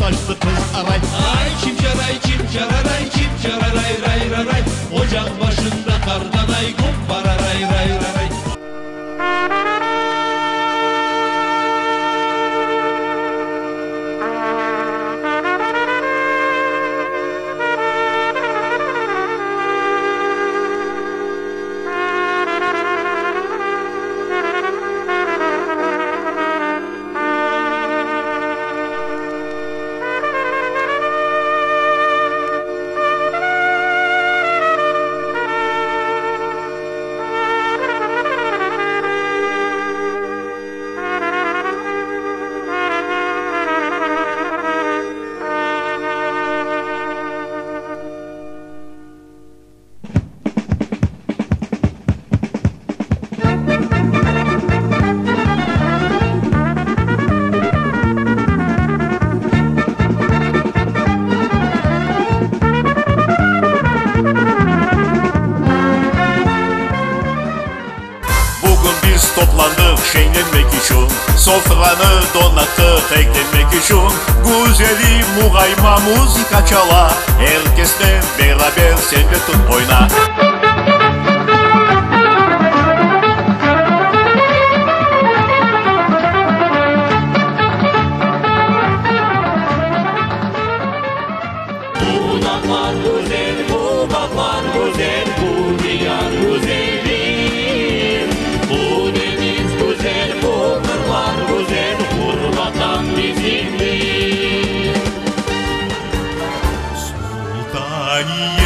yaşlı kız aray. Ay çimçaray çimçararay çimçararay ray ray ray. Ocak başında kardanay kumbara ray ray ray. Biz toplandık şenlenmek için, sofranı donattık eğlenmek için. Güzeli mugayma müzika çala, herkesle beraber sen de tut oyna. Bu dağlar güzel, bu baklar güzel, bu diyar güzeldir. Bu deniz güzel, bu kırlar güzel, Hurvatan bizimdir. Sultani